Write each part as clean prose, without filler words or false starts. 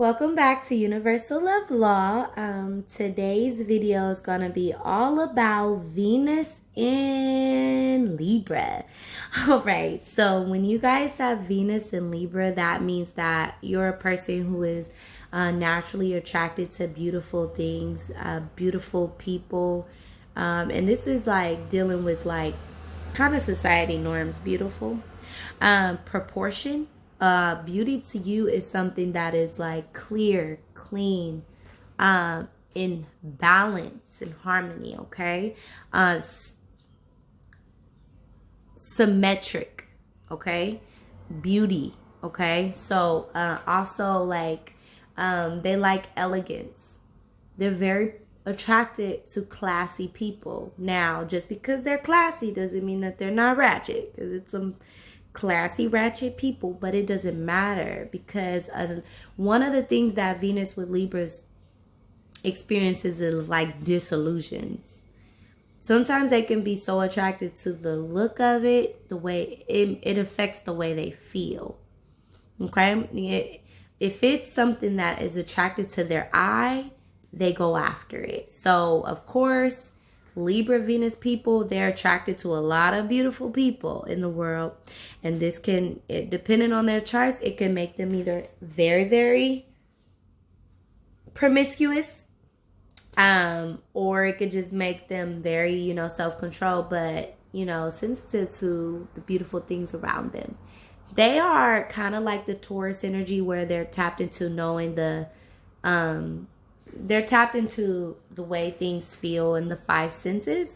Welcome back to Universal Love Law. Today's video is going to be all about Venus in Libra. All right, so when you guys have Venus in Libra, that means that you're a person who is naturally attracted to beautiful things, beautiful people. And this is like dealing with like kind of society norms, beautiful. Proportion. Beauty to you is something that is like clear, clean, in balance and harmony, okay? Symmetric, okay? Beauty, okay? So also like they like elegance. They're very attracted to classy people. Now, just because they're classy doesn't mean that they're not ratchet, because it's some classy ratchet people, but it doesn't matter, because one of the things that Venus with Libras experiences is like disillusions. Sometimes they can be so attracted to the look of it, the way it affects the way they feel. Okay, if it's something that is attracted to their eye, they go after it. So of course, Libra Venus people, they're attracted to a lot of beautiful people in the world. And this can, depending on their charts, it can make them either very, very promiscuous, or it could just make them very, self-controlled, but, sensitive to the beautiful things around them. They are kind of like the Taurus energy, where they're tapped into knowing they're tapped into the way things feel in the five senses.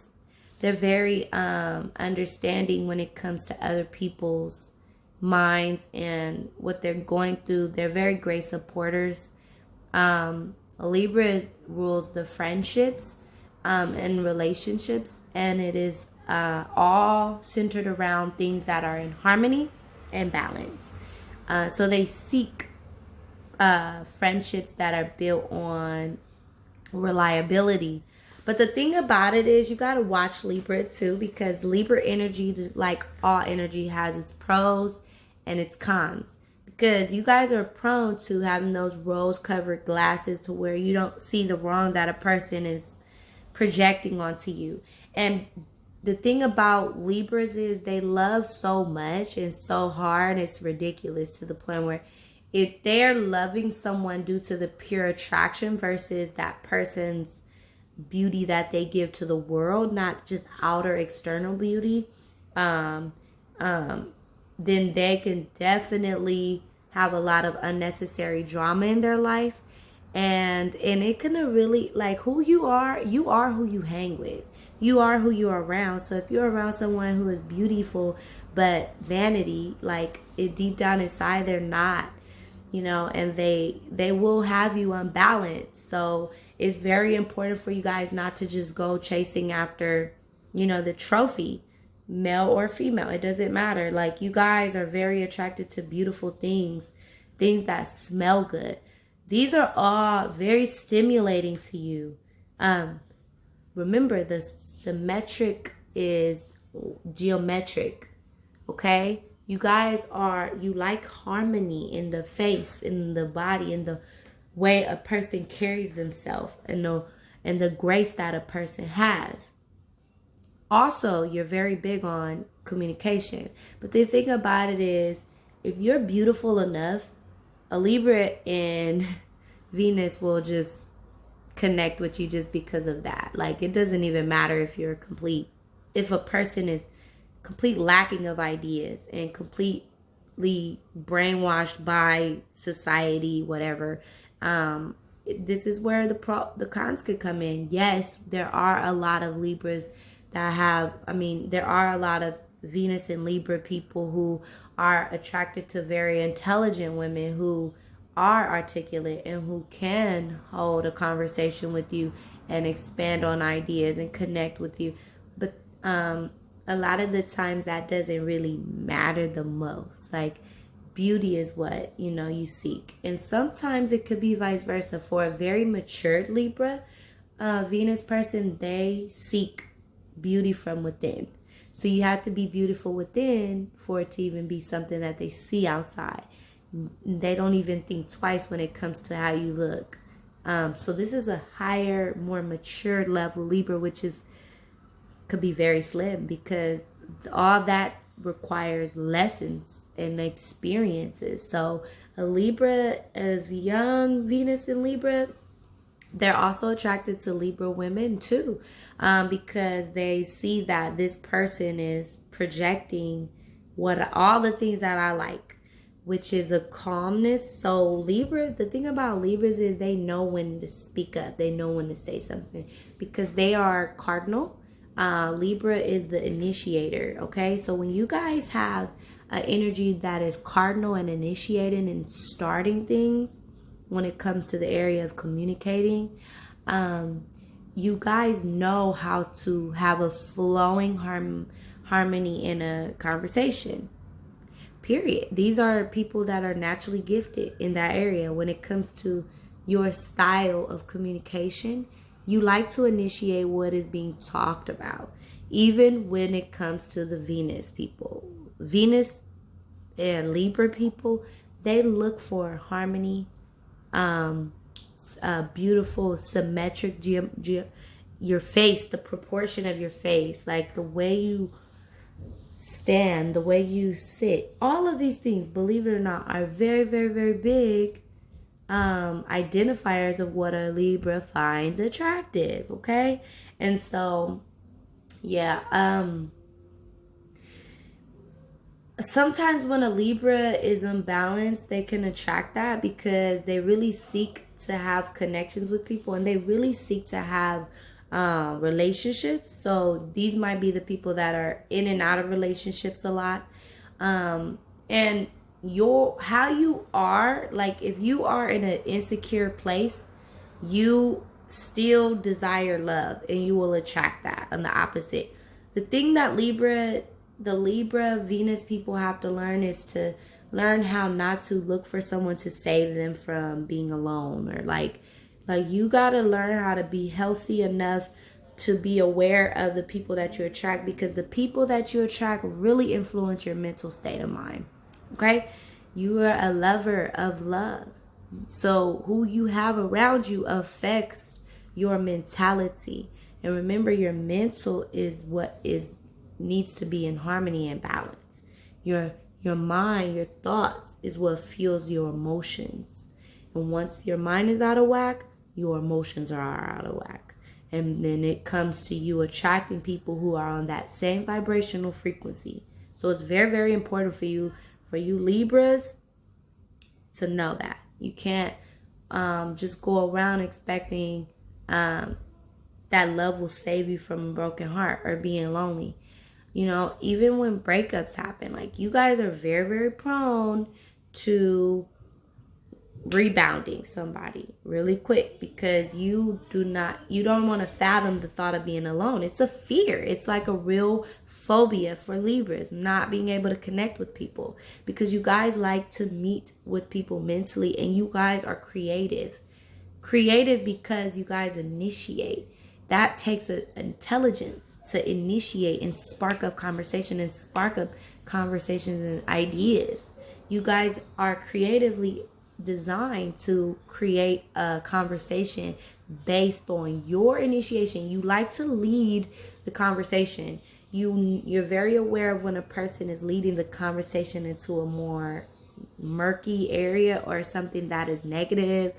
They're very understanding when it comes to other people's minds and what they're going through. They're very great supporters. Libra rules the friendships and relationships, and it is all centered around things that are in harmony and balance. So they seek friendships that are built on reliability. But the thing about it is, you got to watch Libra too, because Libra energy, like all energy, has its pros and its cons. Because you guys are prone to having those rose-colored glasses to where you don't see the wrong that a person is projecting onto you. And the thing about Libras is they love so much and so hard, it's ridiculous, to the point where if they're loving someone due to the pure attraction versus that person's beauty that they give to the world, not just outer external beauty, then they can definitely have a lot of unnecessary drama in their life. And it can really, like, who you are who you hang with. You are who you are around. So if you're around someone who is beautiful but vanity, like, it deep down inside they're not, and they will have you unbalanced. So it's very important for you guys not to just go chasing after, the trophy, male or female. It doesn't matter. Like, you guys are very attracted to beautiful things that smell good. These are all very stimulating to you. Remember, the symmetric is geometric, okay? You guys you like harmony in the face, in the body, in the way a person carries themselves, and the grace that a person has. Also, you're very big on communication. But the thing about it is, if you're beautiful enough, a Libra and Venus will just connect with you just because of that. Like, it doesn't even matter if if a person is complete lacking of ideas and completely brainwashed by society, whatever. This is where the cons could come in. Yes, there are a lot of Libras there are a lot of Venus and Libra people who are attracted to very intelligent women who are articulate and who can hold a conversation with you and expand on ideas and connect with you. But a lot of the times that doesn't really matter the most. Like, beauty is what, you seek. And sometimes it could be vice versa. For a very matured Libra, Venus person, they seek beauty from within. So you have to be beautiful within for it to even be something that they see outside. They don't even think twice when it comes to how you look. So this is a higher, more mature level Libra, which is could be very slim because all that requires lessons and experiences. So a Libra, as young Venus in Libra, they're also attracted to Libra women too, because they see that this person is projecting what all the things that I like, which is a calmness. So Libra, the thing about Libras is they know when to speak up. They know when to say something because they are cardinal. Libra is the initiator. Okay, so when you guys have an energy that is cardinal and initiating and starting things, when it comes to the area of communicating, you guys know how to have a flowing harmony in a conversation, period. These are people that are naturally gifted in that area. When it comes to your style of communication, you like to initiate what is being talked about, even when it comes to the Venus people. Venus and Libra people, they look for harmony, beautiful symmetric your face, the proportion of your face, like the way you stand, the way you sit, all of these things, believe it or not, are very, very, very big identifiers of what a Libra finds attractive. Okay, and so sometimes when a Libra is unbalanced, they can attract that because they really seek to have connections with people and they really seek to have relationships. So these might be the people that are in and out of relationships a lot. And how you are, like if you are in an insecure place, you still desire love and you will attract that on the opposite. The thing that the Libra Venus people have to learn is to learn how not to look for someone to save them from being alone, or like you got to learn how to be healthy enough to be aware of the people that you attract, because the people that you attract really influence your mental state of mind. Okay? You are a lover of love. So who you have around you affects your mentality. And remember, your mental is what needs to be in harmony and balance. Your mind, your thoughts is what fuels your emotions. And once your mind is out of whack, your emotions are out of whack. And then it comes to you attracting people who are on that same vibrational frequency. So it's very, very important for you Libras to know that. You can't just go around expecting that love will save you from a broken heart or being lonely. You know, even when breakups happen, like you guys are very, very prone to rebounding somebody really quick because you don't want to fathom the thought of being alone. It's a fear. It's like a real phobia for Libras, not being able to connect with people, because you guys like to meet with people mentally, and you guys are creative because you guys initiate. That takes an intelligence to initiate and spark up conversations and ideas. You guys are creatively designed to create a conversation based on your initiation. You like to lead the conversation. You're very aware of when a person is leading the conversation into a more murky area or something that is negative.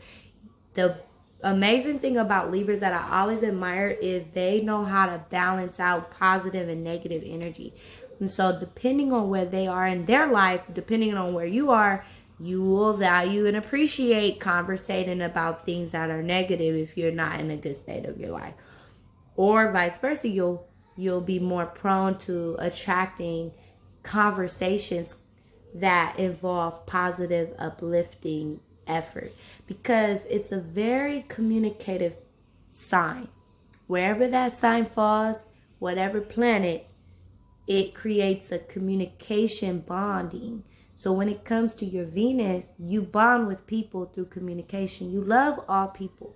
The amazing thing about Libras that I always admire is they know how to balance out positive and negative energy. And so depending on where they are in their life, depending on where you are, you will value and appreciate conversating about things that are negative if you're not in a good state of your life. Or vice versa, you'll be more prone to attracting conversations that involve positive, uplifting effort, because it's a very communicative sign. Wherever that sign falls, whatever planet, it creates a communication bonding. So when it comes to your Venus, you bond with people through communication. You love all people.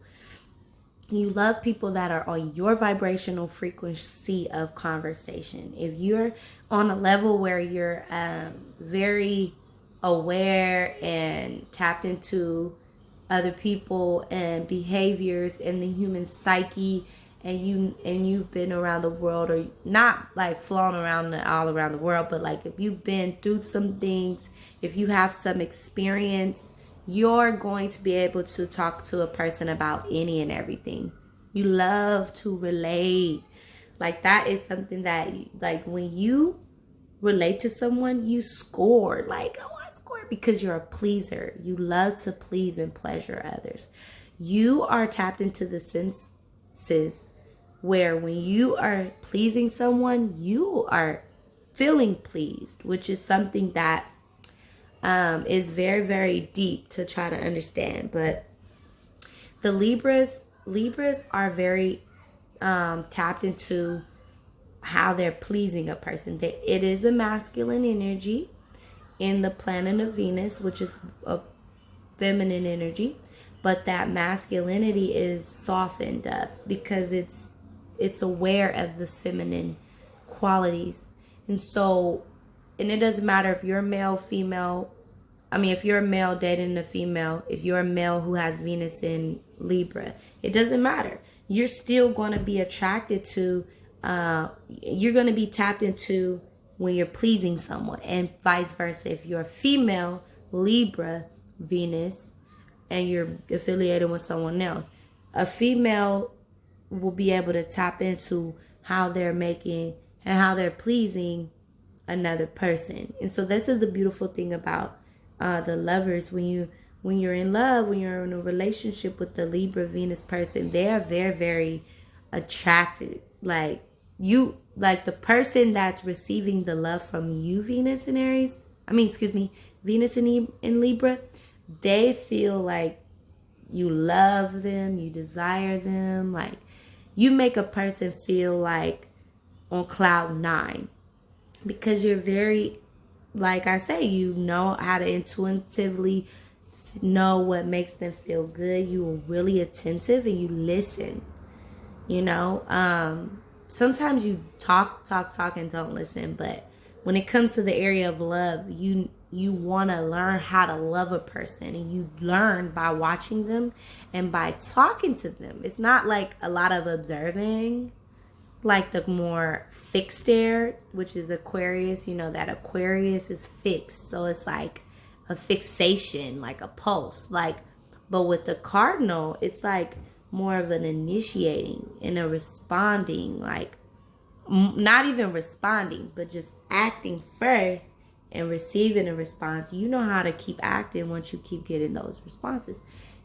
You love people that are on your vibrational frequency of conversation. If you're on a level where you're very aware and tapped into other people and behaviors and the human psyche, and you've been around the world, or not like flown around all around the world, but like if you've been through some things, if you have some experience, you're going to be able to talk to a person about any and everything. You love to relate. Like that is something that, like, when you relate to someone, you score. Like, oh, I scored, because you're a pleaser. You love to please and pleasure others. You are tapped into the senses where when you are pleasing someone, you are feeling pleased, which is something that is very, very deep to try to understand. But the Libras are very tapped into how they're pleasing a person. It is a masculine energy in the planet of Venus, which is a feminine energy, but that masculinity is softened up because it's aware of the feminine qualities. And so, and it doesn't matter if you're male, female. I mean, if you're a male dating a female, if you're a male who has Venus in Libra, it doesn't matter. You're still going to be attracted to, you're going to be tapped into when you're pleasing someone, and vice versa. If you're a female Libra Venus and you're affiliated with someone else, a female will be able to tap into how they're making and how they're pleasing another person. And so this is the beautiful thing about the lovers. When you're in love, when you're in a relationship with the Libra Venus person, they are very, very attracted. Like the person that's receiving the love from you, Venus in Aries, Venus in Libra, they feel like you love them, you desire them, like you make a person feel like on cloud 9, because you're very, like I say, you know how to intuitively know what makes them feel good. You are really attentive and you listen. Sometimes you talk and don't listen, but when it comes to the area of love, you want to learn how to love a person, and you learn by watching them and by talking to them. It's not like a lot of observing, like the more fixed stare, which is Aquarius. That Aquarius is fixed, so it's like a fixation, like a pulse. But with the cardinal, it's like more of an initiating and a responding, like not even responding, but just acting first and receiving a response. You know how to keep acting once you keep getting those responses.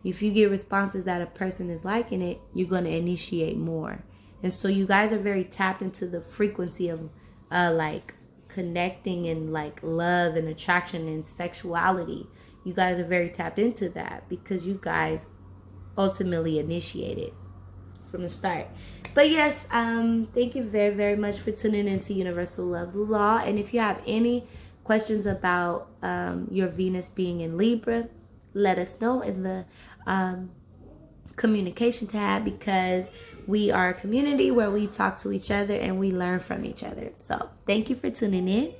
If you get responses that a person is liking it, you're going to initiate more. And so you guys are very tapped into the frequency of like connecting and like love and attraction and sexuality. You guys are very tapped into that because you guys ultimately initiated from the start. But yes, thank you very, very much for tuning into Universal Love Law. And if you have any questions about your Venus being in Libra, let us know in the communication tab, because we are a community where we talk to each other and we learn from each other. So thank you for tuning in.